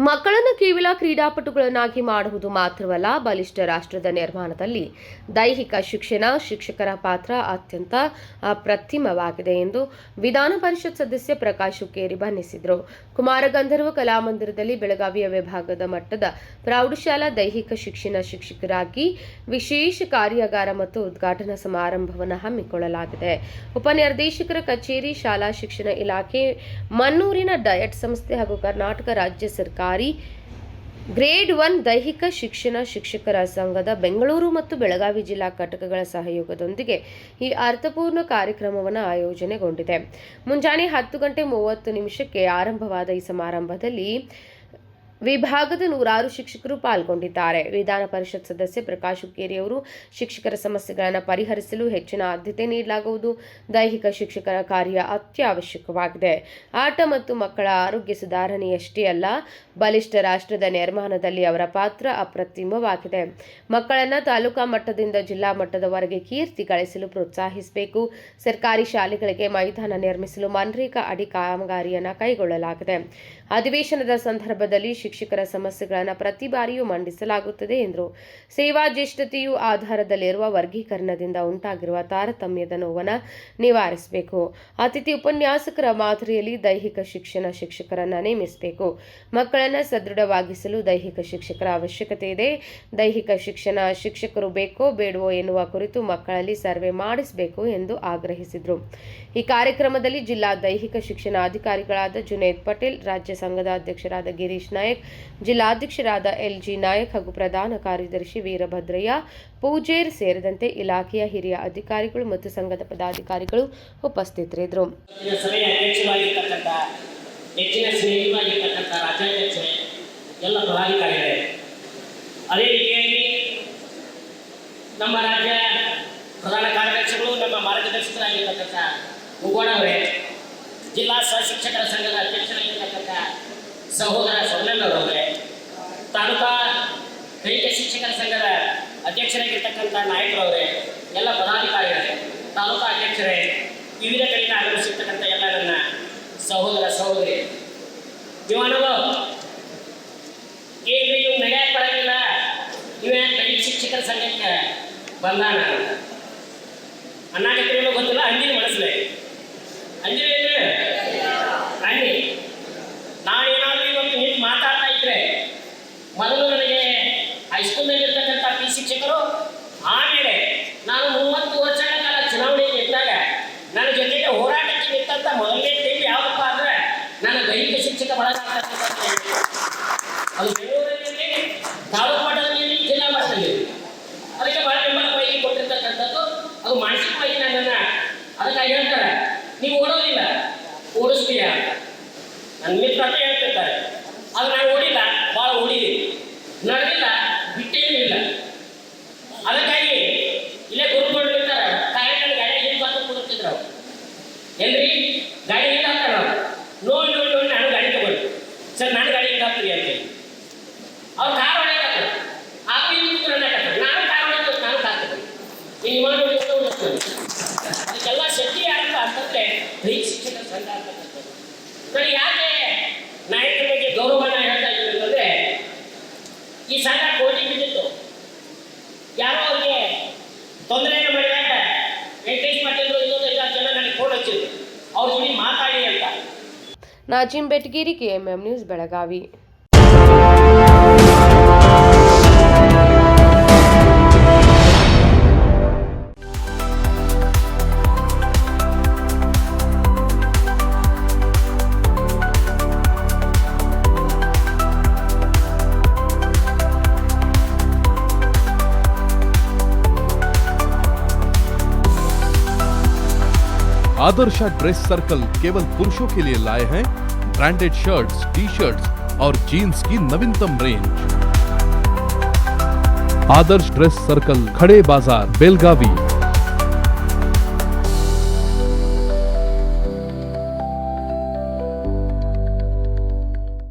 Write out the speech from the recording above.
ಮಕ್ಕಳನ್ನು ಕೇವಲ ಕ್ರೀಡಾಪಟುಗಳನ್ನಾಗಿ ಮಾಡುವುದು ಮಾತ್ರವಲ್ಲ, ಬಲಿಷ್ಠ ರಾಷ್ಟ್ರದ ನಿರ್ಮಾಣದಲ್ಲಿ ದೈಹಿಕ ಶಿಕ್ಷಣ ಶಿಕ್ಷಕರ ಪಾತ್ರ ಅತ್ಯಂತ ಅಪ್ರತಿಮವಾಗಿದೆ ಎಂದು ವಿಧಾನ ಪರಿಷತ್ ಸದಸ್ಯ ಪ್ರಕಾಶ್ ಹುಕ್ಕೇರಿ ಬಣ್ಣಿಸಿದರು. ಕುಮಾರಗಂಧರ್ವ ಕಲಾಮಂದಿರದಲ್ಲಿ ಬೆಳಗಾವಿಯ ವಿಭಾಗದ ಮಟ್ಟದ ಪ್ರೌಢಶಾಲಾ ದೈಹಿಕ ಶಿಕ್ಷಣ ಶಿಕ್ಷಕರಾಗಿ ವಿಶೇಷ ಕಾರ್ಯಾಗಾರ ಮತ್ತು ಉದ್ಘಾಟನಾ ಸಮಾರಂಭವನ್ನು ಹಮ್ಮಿಕೊಳ್ಳಲಾಗಿದೆ. ಉಪನಿರ್ದೇಶಕರ ಕಚೇರಿ, ಶಾಲಾ ಶಿಕ್ಷಣ ಇಲಾಖೆ, ಮನ್ನೂರಿನ ಡಯಟ್ ಸಂಸ್ಥೆ ಹಾಗೂ ಕರ್ನಾಟಕ ರಾಜ್ಯ ಸರ್ಕಾರಿ ಗ್ರೇಡ್ 1 ದೈಹಿಕ ಶಿಕ್ಷಣ ಶಿಕ್ಷಕರ ಸಂಘದ ಬೆಂಗಳೂರು ಮತ್ತು ಬೆಳಗಾವಿ ಜಿಲ್ಲಾ ಘಟಕಗಳ ಸಹಯೋಗದೊಂದಿಗೆ ಈ ಅರ್ಥಪೂರ್ಣ ಕಾರ್ಯಕ್ರಮವನ್ನು ಆಯೋಜನೆಗೊಂಡಿದೆ. ಮುಂಜಾನೆ 10:30 ಆರಂಭವಾದ ಈ ಸಮಾರಂಭದಲ್ಲಿ ವಿಭಾಗದ 100 ಶಿಕ್ಷಕರು ಪಾಲ್ಗೊಂಡಿದ್ದಾರೆ. ವಿಧಾನ ಪರಿಷತ್ ಸದಸ್ಯ ಪ್ರಕಾಶ್ ಹುಕ್ಕೇರಿ ಅವರು ಶಿಕ್ಷಕರ ಸಮಸ್ಯೆಗಳನ್ನು ಪರಿಹರಿಸಲು ಹೆಚ್ಚಿನ ಆದ್ಯತೆ ನೀಡಲಾಗುವುದು. ದೈಹಿಕ ಶಿಕ್ಷಕರ ಕಾರ್ಯ ಅತ್ಯವಶ್ಯಕವಾಗಿದೆ. ಆಟ ಮತ್ತು ಮಕ್ಕಳ ಆರೋಗ್ಯ ಸುಧಾರಣೆಯಷ್ಟೇ ಅಲ್ಲ, ಬಲಿಷ್ಠ ರಾಷ್ಟ್ರದ ನಿರ್ಮಾಣದಲ್ಲಿ ಅವರ ಪಾತ್ರ ಅಪ್ರತಿಮವಾಗಿದೆ. ಮಕ್ಕಳನ್ನು ತಾಲೂಕಾ ಮಟ್ಟದಿಂದ ಜಿಲ್ಲಾ ಮಟ್ಟದವರೆಗೆ ಕೀರ್ತಿ ಗಳಿಸಲು ಪ್ರೋತ್ಸಾಹಿಸಬೇಕು. ಸರ್ಕಾರಿ ಶಾಲೆಗಳಿಗೆ ಮೈದಾನ ನಿರ್ಮಿಸಲು ಮನ್ರೇಗಾ ಅಡಿ ಕಾಮಗಾರಿಯನ್ನು ಕೈಗೊಳ್ಳಲಾಗಿದೆ. ಅಧಿವೇಶನದ ಸಂದರ್ಭದಲ್ಲಿ ಶಿಕ್ಷಕರ ಸಮಸ್ಯೆಗಳನ್ನು ಪ್ರತಿ ಬಾರಿಯೂ ಮಂಡಿಸಲಾಗುತ್ತದೆ ಎಂದರು. ಸೇವಾ ಜ್ಯೇಷ್ಠತೆಯು ಆಧಾರದಲ್ಲಿರುವ ವರ್ಗೀಕರಣದಿಂದ ಉಂಟಾಗಿರುವ ತಾರತಮ್ಯದ ನೋವನ್ನು ನಿವಾರಿಸಬೇಕು. ಅತಿಥಿ ಉಪನ್ಯಾಸಕರ ಮಾದರಿಯಲ್ಲಿ ದೈಹಿಕ ಶಿಕ್ಷಣ ಶಿಕ್ಷಕರನ್ನು ನೇಮಿಸಬೇಕು. ಮಕ್ಕಳನ್ನು ಸದೃಢವಾಗಿಸಲು ದೈಹಿಕ ಶಿಕ್ಷಕರ ಅವಶ್ಯಕತೆ ಇದೆ. ದೈಹಿಕ ಶಿಕ್ಷಣ ಶಿಕ್ಷಕರು ಬೇಕೋ ಬೇಡವೋ ಎನ್ನುವ ಕುರಿತು ಮಕ್ಕಳಲ್ಲಿ ಸರ್ವೆ ಮಾಡಿಸಬೇಕು ಎಂದು ಆಗ್ರಹಿಸಿದರು. ಈ ಕಾರ್ಯಕ್ರಮದಲ್ಲಿ ಜಿಲ್ಲಾ ದೈಹಿಕ ಶಿಕ್ಷಣ ಅಧಿಕಾರಿಗಳಾದ ಜುನೇದ್ ಪಟೇಲ್, ರಾಜ್ಯ ಸಂಘದ ಅಧ್ಯಕ್ಷರಾದ ಗಿರೀಶ್ ನಾಯಕ್, ಜಿಲ್ಲಾಧ್ಯಕ್ಷರಾದ ಎಲ್ಜಿ ನಾಯಕ್ ಹಾಗೂ ಪ್ರಧಾನ ಕಾರ್ಯದರ್ಶಿ ವೀರಭದ್ರಯ್ಯ ಪೂಜೇರ್ ಸೇರಿದಂತೆ ಇಲಾಖೆಯ ಹಿರಿಯ ಅಧಿಕಾರಿಗಳು ಮತ್ತು ಸಂಘದ ಪದಾಧಿಕಾರಿಗಳು ಉಪಸ್ಥಿತರಿದ್ದರು. ಅದೇ ರೀತಿಯಾಗಿ ನಮ್ಮ ರಾಜ್ಯ ಪ್ರಧಾನ ಕಾರ್ಯದರ್ಶಿಗಳು, ನಮ್ಮ ಮಾರ್ಗದರ್ಶಕರಾಗಿರ್ತಕ್ಕಂಥ ಮುಗೋಣ ಅವರೇ, ಜಿಲ್ಲಾ ಸಹಶಿಕ್ಷಕರ ಸಂಘದ ಅಧ್ಯಕ್ಷರಾಗಿರ್ತಕ್ಕಂಥ ಸಹೋದರ ಸೊನ್ನಣ್ಣವರವರೇ, ತಾಲೂಕಾ ದೈಹಿಕ ಶಿಕ್ಷಕರ ಸಂಘದ ಅಧ್ಯಕ್ಷರಾಗಿರ್ತಕ್ಕಂಥ ನಾಯಕರವರೇ, ಎಲ್ಲ ಪದಾಧಿಕಾರಿಗಳೇ, ತಾಲೂಕಾ ಅಧ್ಯಕ್ಷರೇ, ವಿವಿಧ ಕಡೆಯಿಂದ ಆಗಮಿಸಿರ್ತಕ್ಕಂಥ ಎಲ್ಲ ನನ್ನ ಸಹೋದರ ಸಹೋದರಿ, ಇವನವು ಈಗ ಇವು ನಡೆಯಕ್ಕೆ ಬರೋದಿಲ್ಲ, ಇವೇ ದೈಹಿಕ ಶಿಕ್ಷಕರ ಸಂಘಕ್ಕೆ ಬಂದಾನ ಅನ್ನಾಗತ್ತೇನೋ ಗೊತ್ತಿಲ್ಲ. ಅಂದಿನ ಮನಸ್ಸಲ್ಲೇ ಅಂದಿನ ಅನ್ನಿ ನಾನೇನಾದ್ರೂ ಇವತ್ತು ನಿಂತು ಮಾತಾಡ್ತಾ ಇದ್ರೆ, ಮೊದಲು ನನಗೆ ಹೈಸ್ಕೂಲ್ನಲ್ಲಿರ್ತಕ್ಕಂಥ ಪಿ ಶಿಕ್ಷಕರು, ಆಮೇಲೆ ನಾನು 30 ವರ್ಷಗಳ ಕಾಲ ಚುನಾವಣೆಗೆ ಇದ್ದಾಗ ನನ್ನ ಜೊತೆಗೆ ಹೋರಾಟಕ್ಕೆ ನಿಂತಂಥ ಮೊದಲನೇ ಟೀಮ್ ಯಾವಪ್ಪ ಅಂದ್ರೆ ನನ್ನ ದೈಹಿಕ ಶಿಕ್ಷಕ ಬಳಗ. ಅದು ಬೆಂಗಳೂರಿನಲ್ಲಿ ತಾಲೂಕು ಮಟ್ಟದಲ್ಲಿ, ಜಿಲ್ಲಾ ಮಟ್ಟದಲ್ಲಿ ಅದಕ್ಕೆ ಬಹಳ ಬೆಂಬಲವಾಗಿ ಕೊಟ್ಟಿರ್ತಕ್ಕಂಥದ್ದು. ಅದು ಮಾನಸಿಕವಾಗಿ ನನ್ನನ್ನು ಅದಕ್ಕಾಗಿ ಹೇಳ್ತಾರೆ, ನೀವು ಓಡೋದಿಲ್ಲ, ಓಡಿಸ್ತೀಯ ಅಂತ ನನ್ನ ಮಿತ್ರ ಅಂತ ಹೇಳ್ತಿರ್ತಾರೆ. ಅದು ನಾನು ಓಡಿಲ್ಲ, ಭಾಳ ಓಡಿದ್ದೀನಿ, ನಡೆದಿಲ್ಲ, ಬಿಟ್ಟೇನೂ ಇಲ್ಲ. ಅದಕ್ಕಾಗಿ ಇಲ್ಲೇ ಗುರುಕೊಂಡಿರ್ತಾರೆ, ಕಾಯಿಲೆ ಗಾಡಿ ಹಿಂದೆ ಬಂದು ಕೂಡುತ್ತಿದ್ರು ಅವ್ರು. ಎಲ್ರಿ ಗಾಡಿ ಹಿಂದೆ ಹಾಕ್ತಾರೆ ಅವ್ರು. ನೋಡಿ ನೋಡಿ ನೋಡಿ ನಾನು ಗಾಡಿ ತಗೊಂಡು, ಸರ್ ನಾನು ಗಾಡಿ ಹಿಂದೆ ಹಾಕ್ತೀರಿ ಅಂತೇಳಿ ಅವ್ರು ಕಾರ್ ಹೊಡೆಯಕತ್ತಾರೆ, ಆಗ ಇಲ್ಲಿ ಅನ್ನಕತ್ತಾರೆ, ನಾನು ಕಾರ್ ಹೊಡೆಯೋದು, ನಾನು ಕಾರ್ ತಗೊಂಡು ನೀವು ಮಾಡಿ ಅದಕ್ಕೆಲ್ಲ ಶಕ್ತಿ ಯಾರಂತ ಅಂತಂದ್ರೆ ದೈಹಿಕ ಶಿಕ್ಷಕರ ಸಂಘ ಅಂತಕ್ಕಂಥದ್ದು. ನನಗೆ ಯಾಕೆ ನಾಯಕರ ಬಗ್ಗೆ ಗೌರವನ ಹೇಳ್ತಾ ಇದ್ದೀವಿ ಅಂತಂದ್ರೆ, ಈ ಸಂಘ ಕೋಟಿ ಬಿದ್ದಿತ್ತು. ಯಾರೋ ಅವ್ರಿಗೆ ತೊಂದರೆಯನ್ನು ಮಾಡಿದಾಗ ವೆಂಕಟೇಶ್ ಪಟೇಲ್ ಇನ್ನೊಂದು 5 ಜನ ನನಗೆ ಫೋನ್ ಹಚ್ಚಿದ್ರು, ಅವ್ರ ಜೊತೆ ಮಾತಾಡಿ ಅಂತ. ನಾಜಿಂ ಬೆಟಗೇರಿ, KMM ನ್ಯೂಸ್, ಬೆಳಗಾವಿ. आदर्श ड्रेस सर्कल केवल पुरुषों के लिए लाए हैं ब्रांडेड शर्ट्स, टी-शर्ट्स और जीन्स की नवीनतम रेंज। आदर्श ड्रेस सर्कल, खड़े बाजार, बेलगावी।